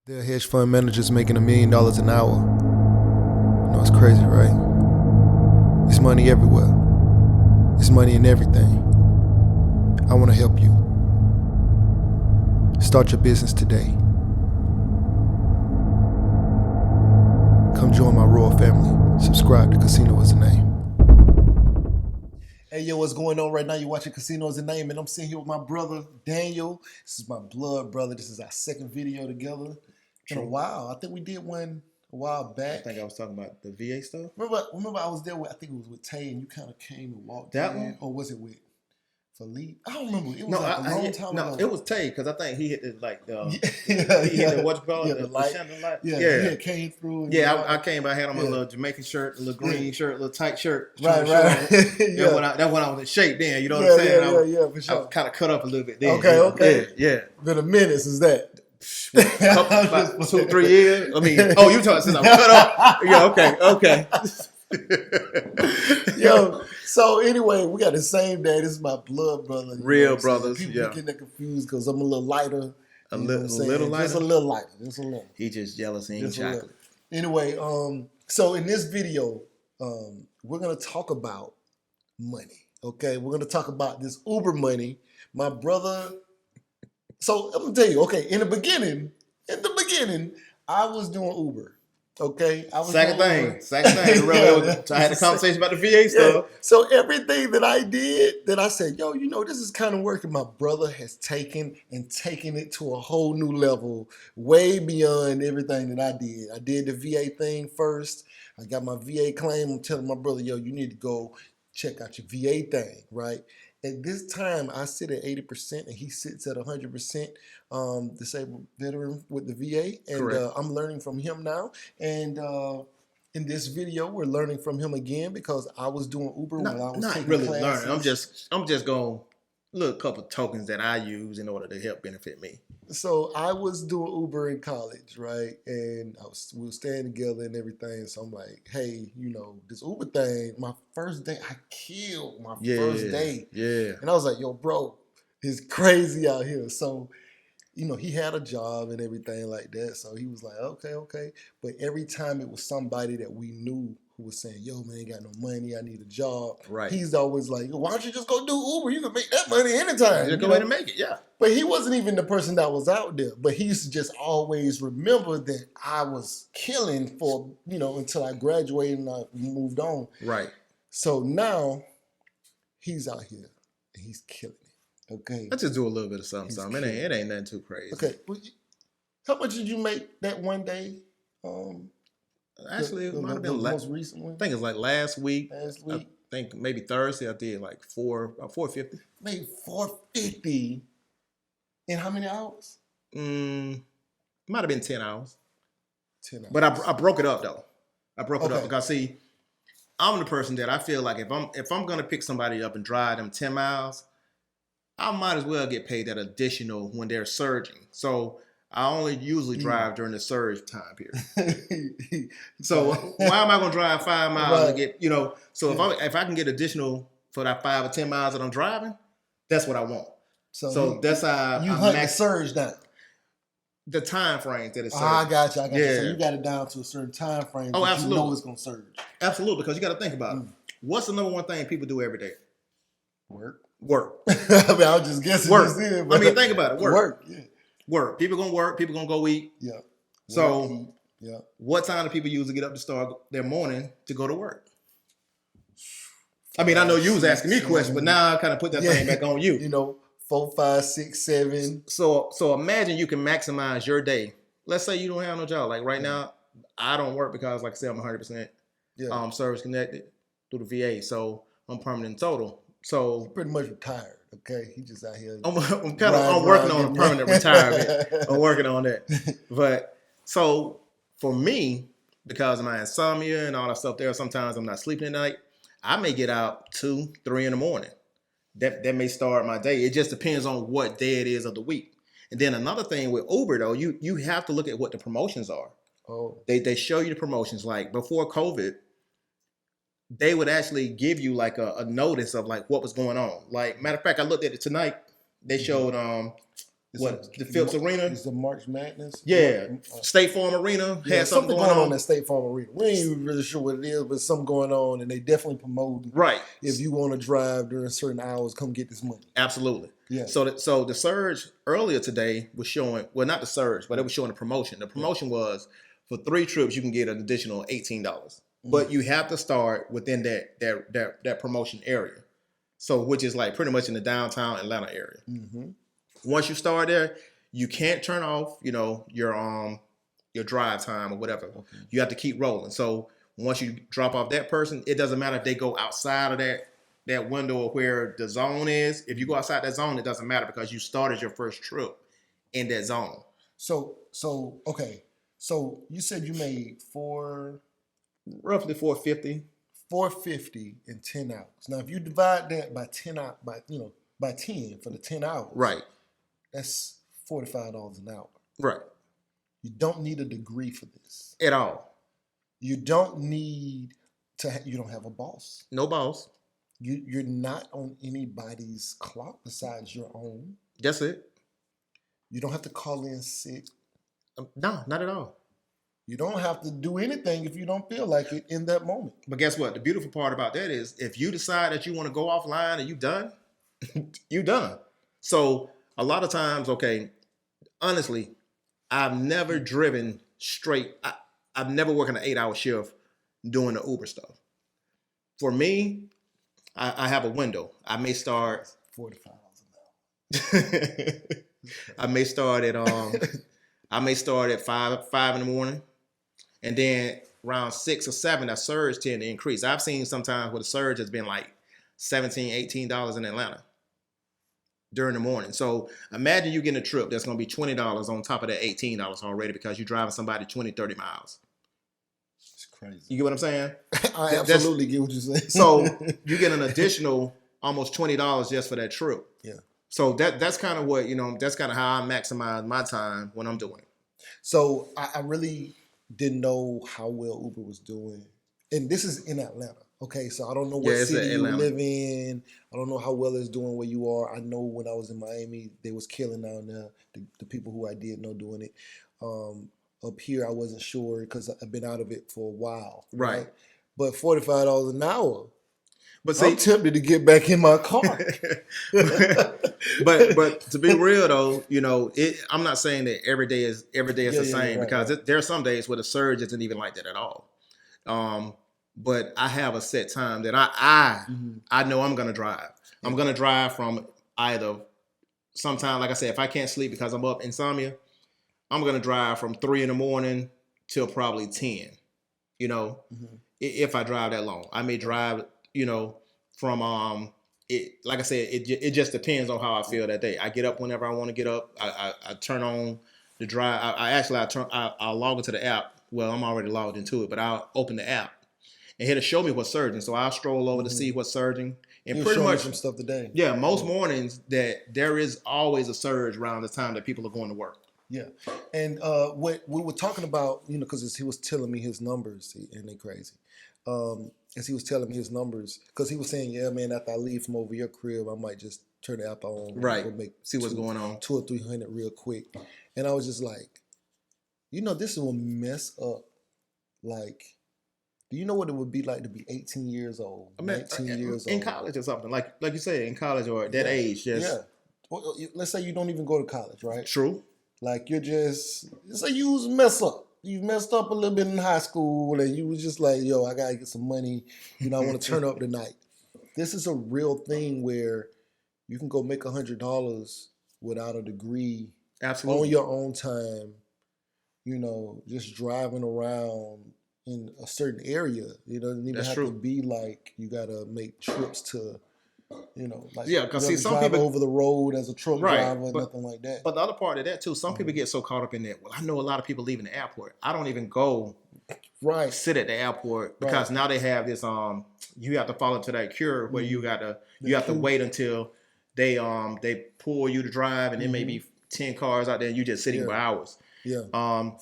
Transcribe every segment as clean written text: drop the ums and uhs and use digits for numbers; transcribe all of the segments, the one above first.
There are hedge fund managers making $1 million an hour. You know, it's crazy, right? It's money everywhere. It's money in everything. I want to help you. Start your business today. Come join my royal family. Subscribe to Casino is the Name. Hey, yo, what's going on right now? You're watching Casino is the Name, and I'm sitting here with my brother, Daniel. This is my blood brother. This is our second video together in a while. I think we did one a while back. I think I was talking about the VA stuff. Remember I was there with, I think it was with Tay, and you kind of came and walked that in. one? Or was it with Philippe? I don't remember. It was a long time ago. No, it was Tay, because I think he hit the, he hit the, what you call it? The light. Yeah, he had came through. Yeah, I came, I had on my little Jamaican shirt, a little green shirt, a little tight shirt. Right. That's when I was in shape then, you know what I'm saying? Yeah, for sure. I was kind of cut up a little bit then. Okay. Yeah. Been a minute since that. About 2-3 years. I mean, oh, you talking since I'm cut up? Yeah, okay. Yo, so anyway, we got the same day. This is my blood brother. Real brothers. People yeah. getting confused because I'm a little lighter. A little lighter? Just a little lighter. Just a little. He just jealous he ain't chocolate. Anyway, so in this video, we're going to talk about money. Okay, we're going to talk about this Uber money. My brother. So I'm gonna tell you, okay, in the beginning, I was doing Uber. Okay, I was second thing. So I had a conversation about the VA stuff. So everything that I did, that I said, yo, you know, this is kind of working. My brother has taken it to a whole new level, way beyond everything that I did. I did the VA thing first. I got my VA claim. I'm telling my brother, yo, you need to go check out your VA thing, right? At this time, I sit at 80% and he sits at 100% disabled veteran with the VA. And I'm learning from him now. And in this video, we're learning from him again because I was doing Uber while I was taking really classes. learning. I'm just going to look a couple tokens that I use in order to help benefit me. So I was doing Uber in college, right? And we were staying together and everything. So I'm like, hey, you know, this Uber thing, my first day, I killed my first day. Yeah. And I was like, yo, bro, it's crazy out here. So, you know, he had a job and everything like that. So he was like, okay. But every time it was somebody that we knew who was saying, yo, man, ain't got no money, I need a job. Right. He's always like, why don't you just go do Uber? You can make that money anytime. Just go ahead and make it, yeah. But he wasn't even the person that was out there. But he used to just always remember that I was killing for, you know, until I graduated and I moved on. Right. So now he's out here and he's killing it. Okay. I just do a little bit of something. It ain't nothing too crazy. Okay. How much did you make that one day? Actually, it might have been most recent one. I think it's like last week. Last week. I think maybe Thursday I did like $450. Made $450 in how many hours? Might have been 10 hours. 10 hours. But I broke it up though. I broke it up because see, I'm the person that I feel like if I'm gonna pick somebody up and drive them 10 miles, I might as well get paid that additional when they're surging. So I only usually drive during the surge time period. So why am I gonna drive 5 miles to get, you know? So if I can get additional for that 5 or 10 miles that I'm driving, that's what I want. So that's how you hunt the surge down. The time frame that it's surging. I got you. Yeah. So you got it down to a certain time frame. Oh, absolutely. You know it's gonna surge. Absolutely, because you got to think about it. What's the number one thing people do every day? Work. I mean, I was just guessing. Work. But I mean, think about it. Work. Yeah. Work. People gonna work. People gonna go eat. Yeah. So, what time do people usually get up to start their morning to go to work? I mean, I know you was asking me questions, but now I kind of put that thing back on you. You know, 4, 5, 6, 7. So imagine you can maximize your day. Let's say you don't have no job. Like right now, I don't work because, like I said, I'm 100% service connected through the VA. So I'm permanent total. So he's pretty much retired. Okay, he just out here. I'm working on a permanent retirement. I'm working on that. But so for me, because of my insomnia and all that stuff there, sometimes I'm not sleeping at night. I may get out 2, 3 in the morning. That may start my day. It just depends on what day it is of the week. And then another thing with Uber though, you have to look at what the promotions are. Oh. They show you the promotions. Like before COVID, they would actually give you like a notice of like what was going on. Like matter of fact, I looked at it tonight. They showed The Phillips Arena? Is the March Madness? Yeah. State Farm Arena had something going on. At State Farm Arena. We ain't even really sure what it is, but something going on, and they definitely promoting. Right. If you want to drive during certain hours, come get this money. Absolutely. Yeah. So the surge earlier today was showing, well, not the surge, but it was showing a promotion. The promotion was for 3 trips, you can get an additional $18. But you have to start within that promotion area. So which is like pretty much in the downtown Atlanta area. Mm-hmm. Once you start there, you can't turn off, your drive time or whatever. Okay. You have to keep rolling. So once you drop off that person, it doesn't matter if they go outside of that window of where the zone is. If you go outside that zone, it doesn't matter because you started your first trip in that zone. So okay. So you said you made roughly 450. 450 in 10 hours. Now, if you divide that by 10 out by 10 for the 10 hours, right? That's $45 an hour. Right. You don't need a degree for this at all. You don't need to. You don't have a boss. No boss. You're not on anybody's clock besides your own. That's it. You don't have to call in sick. No, not at all. You don't have to do anything if you don't feel like it in that moment. But guess what? The beautiful part about that is if you decide that you want to go offline and you done, you done. So a lot of times, okay, honestly, I've never driven straight. I've never worked an 8-hour shift doing the Uber stuff. For me, I have a window. I may start $45 an hour. I may start at 5 in the morning. And then around 6 or 7, that surge tend to increase. I've seen sometimes where the surge has been like $17, $18 in Atlanta during the morning. So imagine you getting a trip that's going to be $20 on top of that $18 already because you're driving somebody 20, 30 miles. It's crazy. You get what I'm saying? I absolutely get what you're saying. So you get an additional almost $20 just for that trip. Yeah. So that's kind of what, that's kind of how I maximize my time when I'm doing it. So I really didn't know how well Uber was doing. And this is in Atlanta. Okay, so I don't know what city you live in. I don't know how well it's doing where you are. I know when I was in Miami, they was killing down there, the people who I did know doing it. Up here, I wasn't sure because I've been out of it for a while. Right. But $45 an hour. But see, I'm tempted to get back in my car. but to be real though, I'm not saying that every day is the same because there are some days where the surge isn't even like that at all. But I have a set time that I know I'm gonna drive. Yeah. I'm gonna drive from either sometime, like I said, if I can't sleep because I'm up insomnia, I'm gonna drive from 3 in the morning till probably 10. If I drive that long, I may drive. From it, like I said, it just depends on how I feel that day. I get up whenever I want to get up. I turn on the drive. I'll log into the app. Well, I'm already logged into it, but I'll open the app and it'll show me what's surging. So I'll stroll over to see what's surging. And You'll pretty much some stuff today. Yeah, most mornings that there is always a surge around the time that people are going to work. Yeah, and what we were talking about, because he was telling me his numbers, and they crazy. As he was telling me his numbers, because he was saying, yeah, man, after I leave from over your crib, I might just turn the app on. Right. See what's going on. 200 or 300 real quick. And I was just like, this will mess up. Like, do you know what it would be like to be 18 years old, 19 years old? In college or something, like you said, in college or at that age. Just... Yeah. Well, let's say you don't even go to college, right? True. Like say you was mess up. You messed up a little bit in high school and you was just like, yo, I got to get some money. I want to turn up tonight. This is a real thing where you can go make $100 without a degree. Absolutely. On your own time, just driving around in a certain area. It doesn't even have to be like you got to make trips to... because see, some drive people over the road as a truck driver, nothing like that. But the other part of that too, some people get so caught up in that. Well, I know a lot of people leaving the airport. I don't even go sit at the airport because now they have this. You have to fall into that cure where you have to wait until they pull you to drive, and there may be 10 cars out there, and you just sitting for hours. Yeah.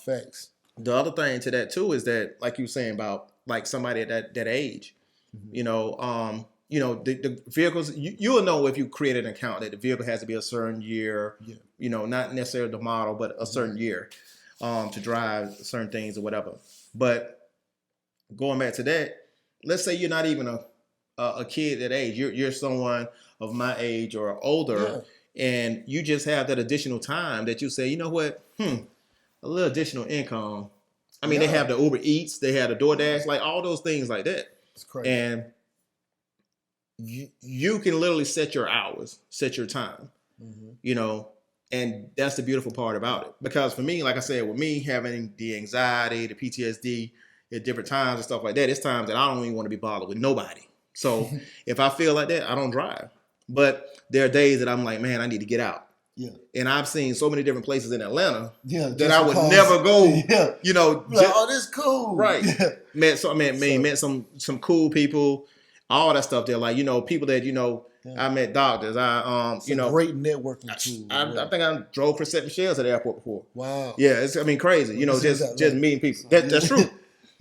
Facts. The other thing to that too is that, like you were saying about like somebody at that age, the vehicles, you'll know if you create an account that the vehicle has to be a certain year, not necessarily the model, but a certain year to drive certain things or whatever. But going back to that, let's say you're not even a kid that age. You're someone of my age or older, and you just have that additional time that you say, you know what, a little additional income. I mean, they have the Uber Eats, they have the DoorDash, like all those things like that. It's crazy. And you can literally set your hours, set your time, and that's the beautiful part about it. Because for me, like I said, with me having the anxiety, the PTSD at different times and stuff like that, it's times that I don't even want to be bothered with nobody. So if I feel like that, I don't drive. But there are days that I'm like, man, I need to get out. Yeah. And I've seen so many different places in Atlanta that I would never go. Oh, this is cool. Right. Met some cool people, all that stuff there. Like, people that, I met doctors. Great networking tool. I think I drove for St. Michelle's at the airport before. Wow. Yeah, it's crazy. Just meeting people. That's true.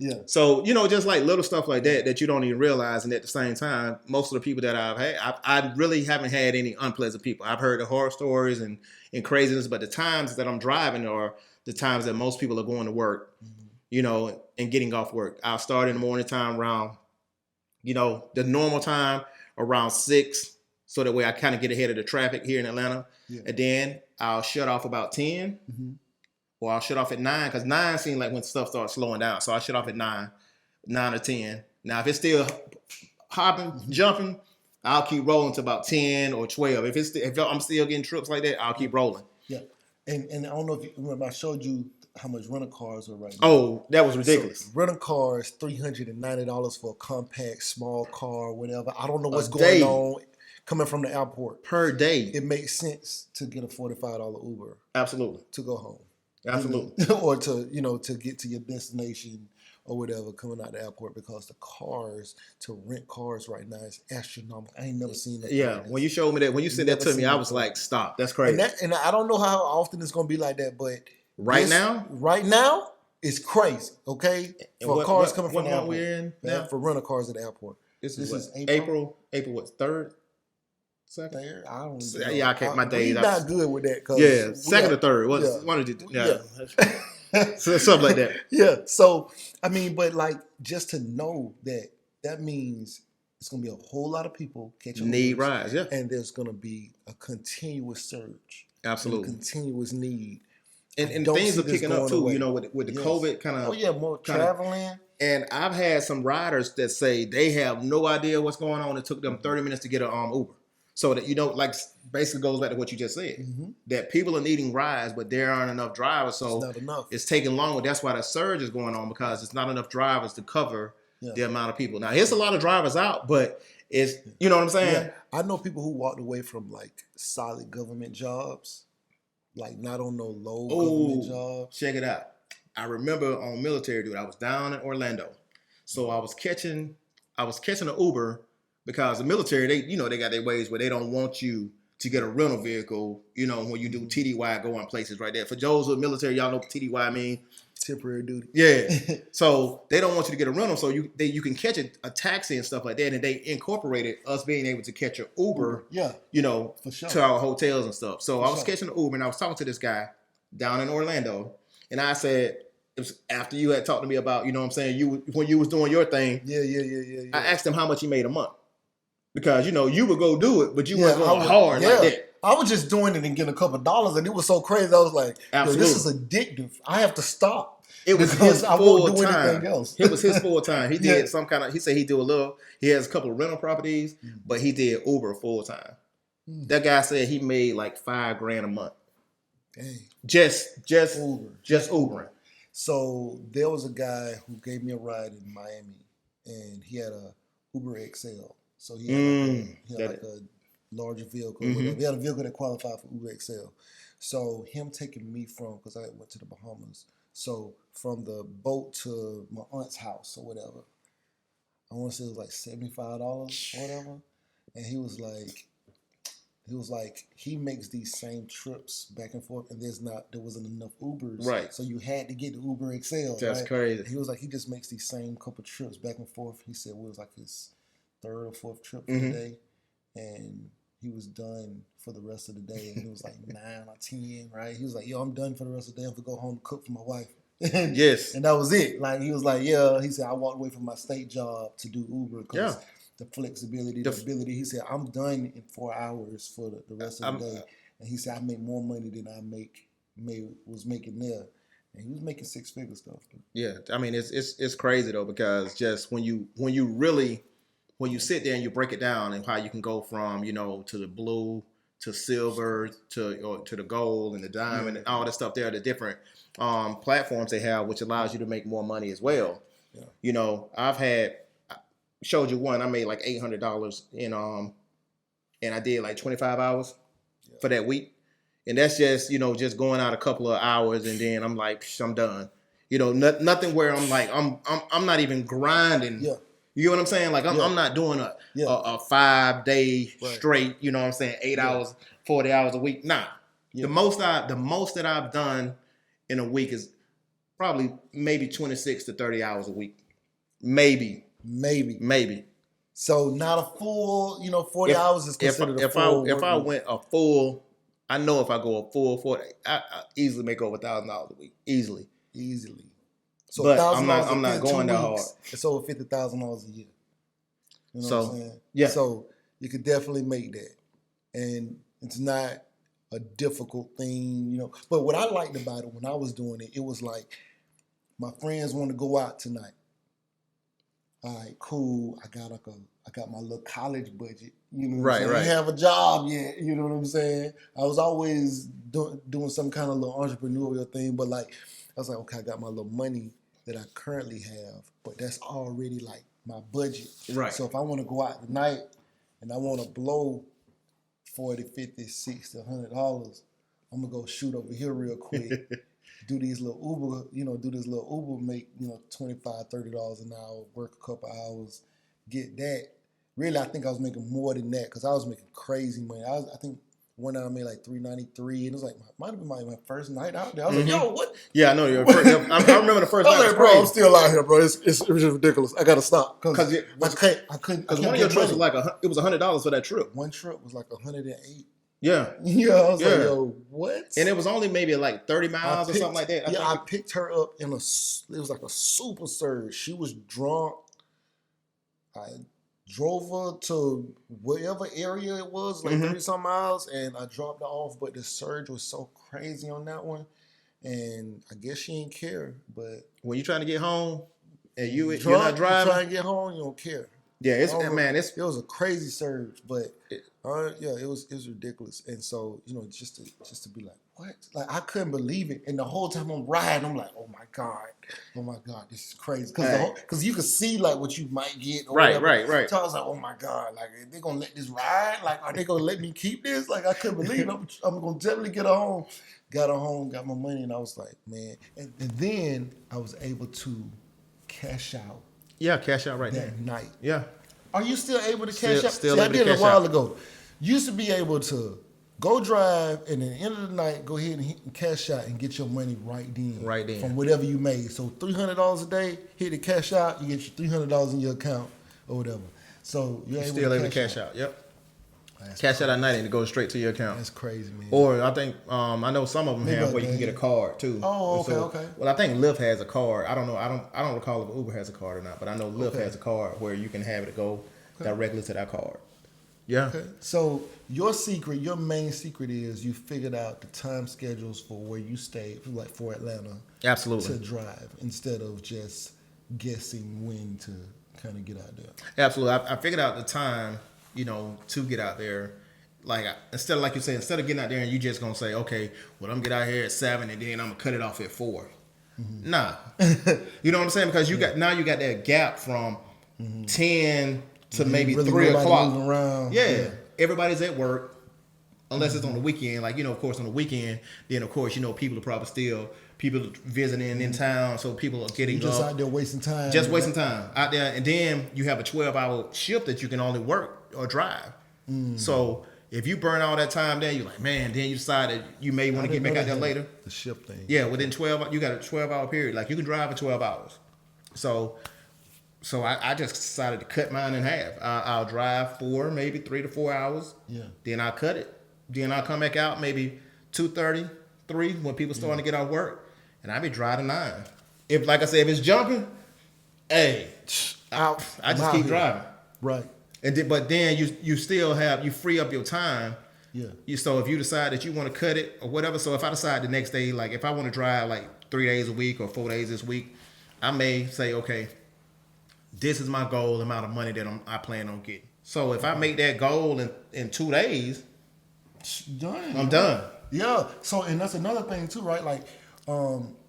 Yeah. So, just like little stuff like that you don't even realize. And at the same time, most of the people that I've had, I really haven't had any unpleasant people. I've heard the horror stories and craziness, but the times that I'm driving are the times that most people are going to work, and getting off work. I'll start in the morning time around, the normal time around 6. So that way I kind of get ahead of the traffic here in Atlanta. Yeah. And then I'll shut off about 10. Mm-hmm. Or I'll shut off at 9, because 9 seems like when stuff starts slowing down. So I shut off at 9 or 10. Now, if it's still hopping, jumping, I'll keep rolling to about 10 or 12. If I'm still getting trips like that, I'll keep rolling. Yeah. And I don't know if you remember, I showed you how much rental cars are right now. Oh, that was ridiculous. So, rental cars, $390 for a compact, small car, whatever. I don't know what's going on coming from the airport. Per day. It makes sense to get a $45 Uber. Absolutely. To go home. Absolutely. Or to get to your destination or whatever coming out the airport, because the cars, to rent cars right now is astronomical. I ain't never seen that. Yeah, when you showed me that, when you said that to me, I was like, stop. That's crazy. And I don't know how often it's going to be like that, but right now, it's crazy, okay? For cars coming from the airport. We're in now? For rental cars at the airport. This is April what, 3rd? Second? Third? I don't know. Yeah, I can't. My days. We're not good with that. Yeah, second or third. One of the so something like that. Yeah. So I mean, but like, just to know that means it's gonna be a whole lot of people catching need rides. Yeah, and there's gonna be a continuous surge. Absolutely, a continuous need. And things are picking up too. Away. With the COVID kind of. Oh yeah, more traveling. And I've had some riders that say they have no idea what's going on. It took them 30 minutes to get an Uber. So that, like basically goes back to what you just said, that people are needing rides, but there aren't enough drivers. So it's not enough. It's taking longer. That's why the surge is going on, because it's not enough drivers to cover the amount of people. Now, there's a lot of drivers out, but it's, you know what I'm saying? Yeah. I know people who walked away from like solid government jobs, like not on no low government jobs. Check it out. I remember on military dude, I was down in Orlando. So I was catching an Uber. Because the military, they got their ways where they don't want you to get a rental vehicle, when you do TDY going places right there. For those who are military, y'all know what TDY mean. Temporary duty. Yeah. So they don't want you to get a rental, so you can catch a taxi and stuff like that. And they incorporated us being able to catch an Uber, for sure, to our hotels and stuff. So I was catching an Uber, and I was talking to this guy down in Orlando, and I said, it was after you had talked to me about, when you was doing your thing. Yeah. I asked him how much he made a month. Because, you would go do it, but you weren't going hard like that. I was just doing it and getting a couple of dollars, and it was so crazy. I was like, this is addictive. I have to stop. It was his full time. It was his full time. He did some kind of, he said he has a couple of rental properties, but he did Uber full time. That guy said he made like $5,000 a month. Dang. Just Ubering. So there was a guy who gave me a ride in Miami, and he had a Uber XL. So he had like a larger vehicle. He had a vehicle that qualified for Uber XL. So him taking me because I went to the Bahamas. So from the boat to my aunt's house or whatever, I want to say it was like $75 or whatever. And he was like, he makes these same trips back and forth, and there wasn't enough Ubers. Right. So you had to get the Uber XL. That's crazy. And he was like, he just makes these same couple trips back and forth. He said, it was like his third or fourth trip for the day, and he was done for the rest of the day. And it was like 9 or 10, right? He was like, "Yo, I'm done for the rest of the day. I'm gonna go home and cook for my wife." And, yes, and that was it. Like he was like, "Yeah." He said, "I walked away from my state job to do Uber because the flexibility, the ability." He said, "I'm done in 4 hours for the rest of the day." And he said, "I make more money than I was making there." And he was making 6 figures though. Yeah, I mean it's crazy though, because just when you really when you sit there and you break it down and how you can go from, you know, to the blue to silver to the gold and the diamond and all that stuff there, the different platforms they have, which allows you to make more money as well. Yeah. You know, I showed you one, I made like $800 and I did like 25 hours for that week. And that's just, you know, just going out a couple of hours and then I'm like, I'm done. You know, nothing where I'm like, I'm not even grinding. Yeah. You know what I'm saying? Like I'm not doing a 5-day straight, you know what I'm saying, 8 hours, 40 hours a week. Nah. Yeah. The most that I've done in a week is probably maybe 26 to 30 hours a week. Maybe. So not a full, 40 hours is considered a full. If I went a full, I know if I go a full 40, I easily make over $1,000 a week. Easily. So but I'm not going that hard. It's over $50,000 a year. You know so, what I'm saying? Yeah. So you could definitely make that. And it's not a difficult thing, But what I liked about it when I was doing it, it was like, my friends want to go out tonight. All right, cool. I got my little college budget. You know what I'm saying? I didn't have a job yet. You know what I'm saying? I was always doing some kind of little entrepreneurial thing, but like I was like, okay, I got my little money that I currently have, but that's already like my budget. Right. So if I want to go out tonight and I want to blow $40, $50, $60, $100, I'm gonna go shoot over here real quick. Do these little Uber, make, $25, $30 an hour, work a couple hours, get that. Really, I think I was making more than that because I was making crazy money. I think one night I made like $393, and it was like, might have been my first night out there. I was like, yo, what? Yeah, I know. I remember the first night. I was like, bro, I'm still out here, bro. It's ridiculous. I got to stop. Because I couldn't. Because one of your trips was like, it was $100 for that trip. One trip was like $108. Yeah. I was like, yo, what? And it was only maybe like 30 miles or something like that. I picked her up it was like a super surge. She was drunk. I drove her to whatever area it was, like 30-some miles, and I dropped her off, but the surge was so crazy on that one. And I guess she didn't care, but... When you're trying to get home and you're drunk, not driving... You're trying to get home, you don't care. Yeah, it was a crazy surge, but it was ridiculous. And so, just to be like, what? Like, I couldn't believe it. And the whole time I'm riding, I'm like, oh my God, this is crazy. Because you could see like what you might get. Or right. So I was like, oh my God, like, are they gonna let this ride? Like, are they gonna let me keep this? Like, I couldn't believe it. I'm gonna definitely get her home. Got her home, got my money, and I was like, man. And then I was able to cash out. Yeah, cash out right that there. night. Yeah. Are you still able to cash out? Still able I did to it cash a while out. ago. Used to be able to go drive and at the end of the night go ahead and cash out and get your money right then. Right then. From whatever you made. So $300 a day, hit the cash out, you get your $300 in your account or whatever. So you're still able to cash out. Yep. That's cash crazy. out at night and it goes straight to your account. That's crazy, man. Or I think I know some of them have where you can get a card too. Oh, okay. Well, I think Lyft has a card. I don't know. I don't recall if Uber has a card or not, but I know Lyft has a card where you can have it go directly to that card. Yeah. Okay. So your main secret is you figured out the time schedules for where you stay, like for Atlanta. Absolutely. To drive instead of just guessing when to kind of get out there. Absolutely. I figured out the time, to get out there. Like instead of, like you said, instead of getting out there and you just gonna say, okay, well, I'm gonna get out here at 7 and then I'm gonna cut it off at 4. Mm-hmm. Nah. You know what I'm saying? Because you got that gap from 10 to maybe really 3 o'clock. Moving around. Yeah. Everybody's at work. Unless it's on the weekend. Like, of course, on the weekend, then of course, people are probably still visiting in town, so people are getting you just out there wasting time. Just wasting time out there, and then you have a 12-hour shift that you can only work or drive. So if you burn all that time there, you're like, man. Then you decide that you may want to get back out there later. The shift thing. Yeah, within 12, you got a 12-hour period. Like you can drive for 12 hours. So So I just decided to cut mine in half. I'll drive maybe 3 to 4 hours. Yeah. Then I'll cut it. Then I'll come back out maybe 2:30, 3 when people starting to get off work, and I'll be driving 9. If, like I said, if it's jumping, hey, I just keep driving. Right. And but then you still you free up your time. Yeah. So if you decide that you want to cut it or whatever, so if I decide the next day, like if I want to drive like 3 days a week or 4 days this week, I may say, okay, this is my goal amount of money that I plan on getting. So if I make that goal in 2 days, done. I'm done. Yeah. So, and that's another thing too, right? Like,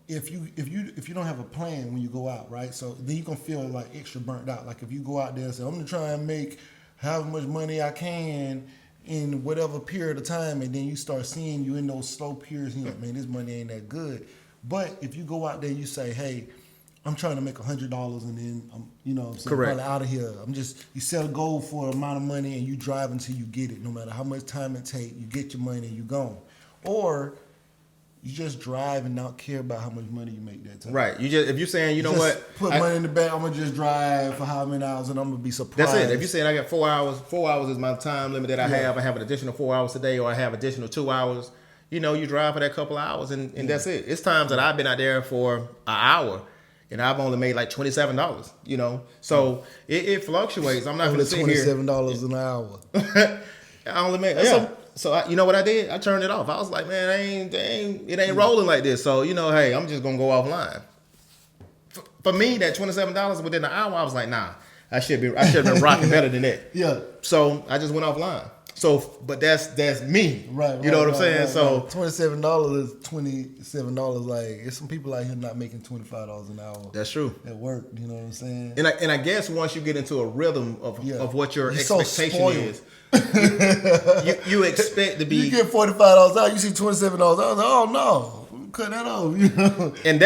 if you don't have a plan when you go out, right? So then you can feel like extra burnt out. Like if you go out there and say, I'm gonna try and make how much money I can in whatever period of time, and then you start seeing you in those slow periods, you're like, man, this money ain't that good. But if you go out there and you say, hey, I'm trying to make $100 and then I'm, I'm saying, Correct. probably out of here. You set a goal for an amount of money and you drive until you get it. No matter how much time it takes, you get your money and you gone. Or you just drive and not care about how much money you make that time. Right. If you're saying, you know what, put money in the bank, I'm gonna just drive for how many hours and I'm gonna be surprised. That's it. If you're saying I got 4 hours, 4 hours is my time limit that I have an additional 4 hours today, or I have additional 2 hours. You drive for that couple of hours and that's it. It's times that I've been out there for an hour and I've only made like $27. So it fluctuates. I'm not going to sit here. $27 an hour. I only made So you know what I did? I turned it off. I was like, man, it ain't rolling like this. So hey, I'm just gonna go offline. For me, that $27 within an hour, I was like, nah, I should have been rocking better than that. Yeah. So I just went offline. So, but that's me. Right. You know what I'm saying? Right. So $27 is $27. Like, there's some people out here not making $25 an hour. That's true. At work, you know what I'm saying? And I guess once you get into a rhythm of what your expectation so is, you expect to be. You get $45 out, you see $27. I was like, oh no, cut that off. And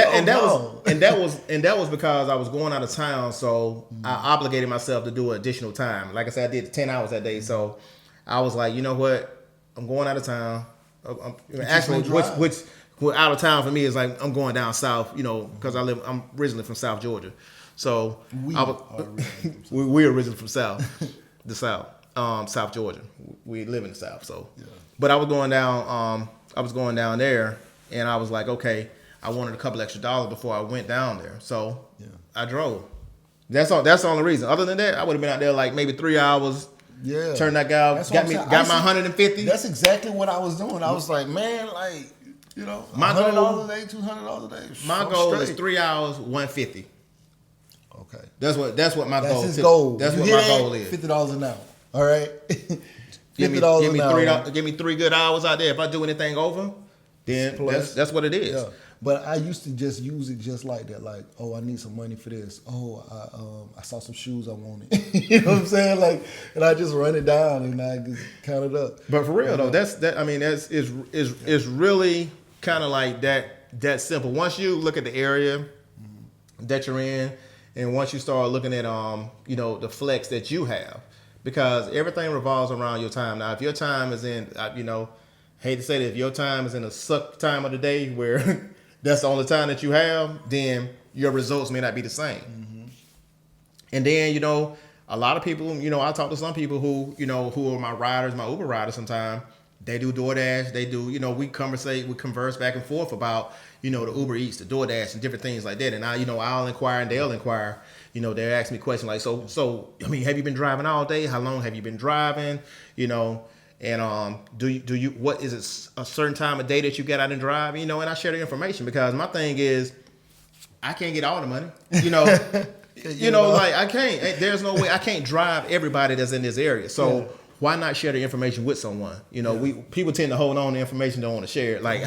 that was because I was going out of town, so I obligated myself to do additional time. Like I said, I did 10 hours that day, so I was like, you know what, I'm going out of town. Actually, which out of town for me is like I'm going down south, because I'm originally from South Georgia, so we're originally from the South. South Georgia. We live in the South, so. Yeah. But I was going down. I was going down there, and I was like, okay, I wanted a couple extra dollars before I went down there, so I drove. That's all. That's the only reason. Other than that, I would have been out there like maybe 3 hours. Yeah. Turned that guy out. Got my 150. That's exactly what I was doing. I was like, man, like my $100 a day, $200 a day. My goal is 3 hours, 150. Okay. That's what my goal. That's his goal. That's what my goal is. $50 an hour. All right. Give me give me 3 good hours out there. If I do anything over, then that's what it is. Yeah. But I used to just use it just like that. Like, oh, I need some money for this. Oh, I saw some shoes I wanted. You know what I'm saying? Like, and I just run it down and I just count it up. But for real though, that's is really kind of like that simple. Once you look at the area that you're in, and once you start looking at the flex that you have. Because everything revolves around your time. Now, if your time is in, hate to say that, if your time is in a suck time of the day where that's the only time that you have, then your results may not be the same. Mm-hmm. And then, a lot of people, I talk to some people who are my riders, my Uber riders sometimes. They do DoorDash. They do, we converse back and forth about, the Uber Eats, the DoorDash, and different things like that. And I'll inquire and they'll inquire. They ask me questions like, so have you been driving all day? How long have you been driving? And do you what is it a certain time of day that you get out and drive? And I share the information because my thing is I can't get all the money. Like I can't. There's no way I can't drive everybody that's in this area. So why not share the information with someone? People tend to hold on to information, don't want to share it. Like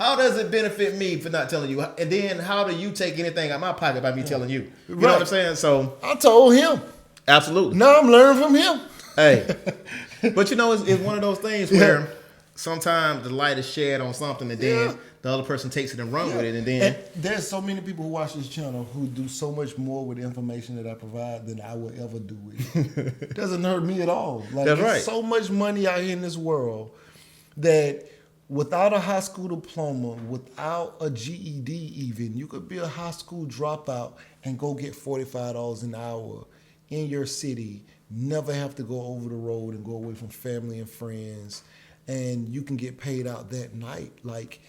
how does it benefit me for not telling you? And then how do you take anything out of my pocket by me telling you? You know what I'm saying? So I told him. Absolutely. Now I'm learning from him. Hey. But it's one of those things where sometimes the light is shed on something and then the other person takes it and run with it. And there's so many people who watch this channel who do so much more with the information that I provide than I would ever do with it. It doesn't hurt me at all. Like, that's right. There's so much money out here in this world that without a high school diploma, without a GED even, you could be a high school dropout and go get $45 an hour in your city, never have to go over the road and go away from family and friends, and you can get paid out that night. Like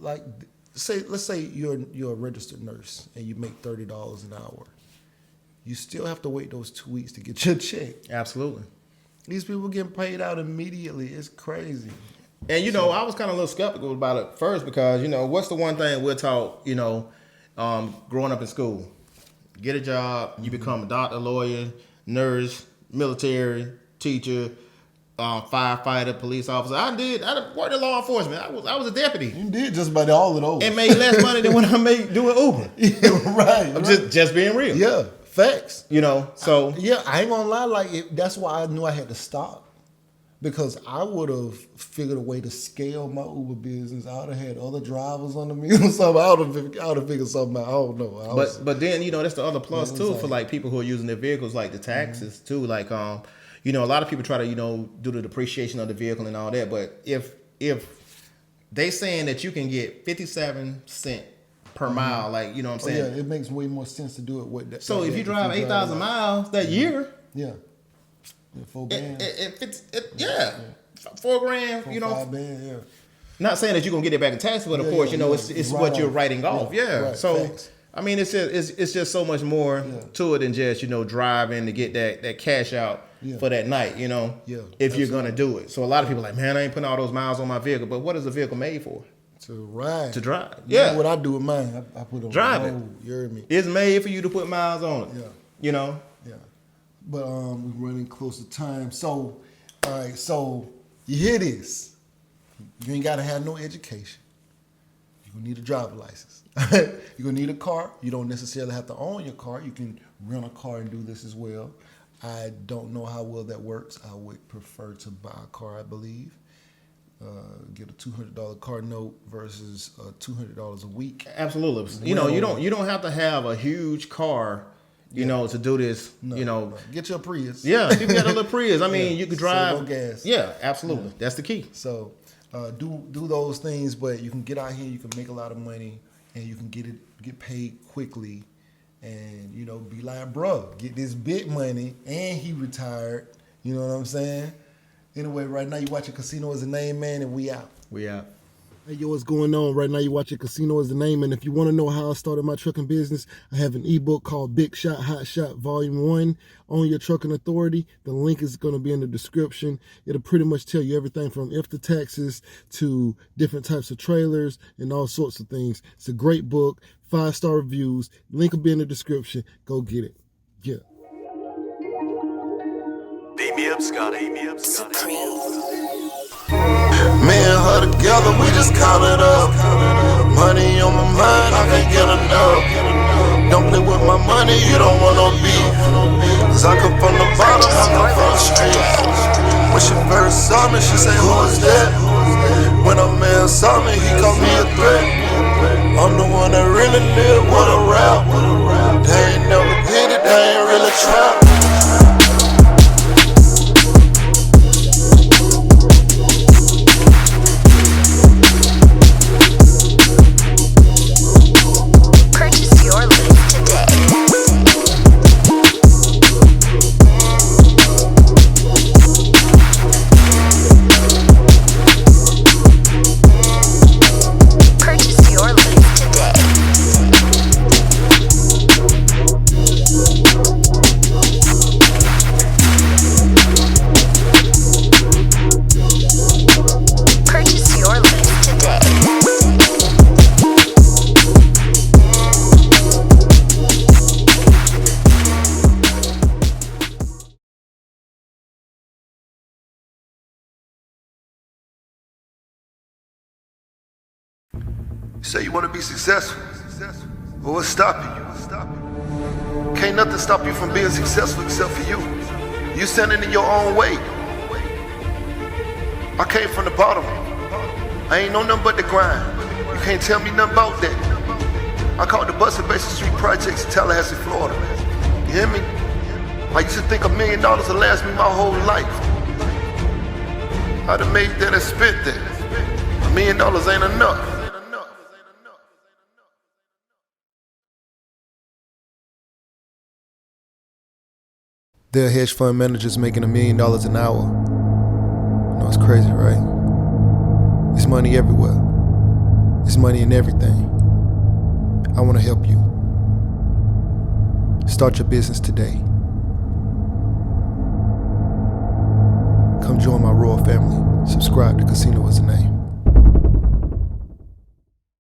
let's say you're a registered nurse and you make $30 an hour. You still have to wait those 2 weeks to get your check. Absolutely. These people getting paid out immediately. It's crazy. And, you know, I was kind of a little skeptical about it first because, you know, what's the one thing we're taught, you know, growing up in school? Get a job, you become a doctor, lawyer, nurse, military, teacher, firefighter, police officer. I worked in law enforcement. I was a deputy. You did just about all of those. And made less money than what I made doing Uber. Right. I'm just being real. Yeah, facts. You know, so. I ain't gonna lie, that's why I knew I had to stop. Because I would have figured a way to scale my Uber business. I would have had other drivers under me or something. I would have figured something out. I don't know. But then, you know, that's the other plus too for like people who are using their vehicles, like the taxes too. Like, you know, a lot of people try to, you know, do the depreciation of the vehicle and all that. But if they saying that you can get 57 cents per mile, like, you know what I'm saying? Yeah, it makes way more sense to do it with that. So if you drive 8,000 miles that year. Yeah. $4 grand. Yeah. $4,000, you know. $5 grand, yeah. Not saying that you're gonna get it back in tax, but of course, you know, it's what you're writing off. Yeah. Right, so thanks. I mean, it's just so much more to it than just, you know, driving to get that cash out for that night, you know. Yeah. If you're gonna do it. So a lot of people are like, man, I ain't putting all those miles on my vehicle. But what is the vehicle made for? To ride. To drive. You know what I do with mine? I put on drive the road. You heard me? It's made for you to put miles on it. Yeah. You know? Yeah. But we're running close to time. So, all right, so you hear this. You ain't got to have no education. You're going to need a driver's license. You're going to need a car. You don't necessarily have to own your car. You can rent a car and do this as well. I don't know how well that works. I would prefer to buy a car, I believe. Get a $200 car note versus $200 a week. Absolutely. You know, you don't have to have a huge car, you know, to do this. No, you know, get your Prius. Yeah, you got a little Prius. I mean, you could drive. Save on gas. Yeah, absolutely. Yeah. That's the key. So do those things, but you can get out here. You can make a lot of money, and you can get paid quickly, and you know, be like, bro, get this big money, and he retired. You know what I'm saying? Anyway, right now you watching Casino Is the Name, man, and we out. We out. Hey, yo, what's going on? Right now you're watching Casino Is the Name, and if you want to know how I started my trucking business, I have an ebook called Big Shot, Hot Shot Volume 1 on your trucking authority. The link is going to be in the description. It'll pretty much tell you everything from if the taxes to different types of trailers and all sorts of things. It's a great book, 5-star reviews. Link will be in the description. Go get it. Yeah. Beat me up, Scotty. Me and her together, we just count it up. Money on my mind, I can't get enough. Don't play with my money, you don't want no beef. Cause I come from the bottom, I come from the streets. When she first saw me, she say, who is that? When a man saw me, he called me a threat. I'm the one that really live with a rap. They ain't never did it, they ain't really trap. You say you want to be successful, but what's stopping you? Can't nothing stop you from being successful except for you. You standing in your own way. I came from the bottom. I ain't know nothing but the grind. You can't tell me nothing about that. I called the bus at Basin Street Projects in Tallahassee, Florida. You hear me? I used to think $1 million would last me my whole life. I'd have made that and spent that. $1 million ain't enough. There are hedge fund managers making $1 million an hour. You know, it's crazy, right? It's money everywhere. It's money in everything. I want to help you. Start your business today. Come join my royal family. Subscribe to Casino is the name.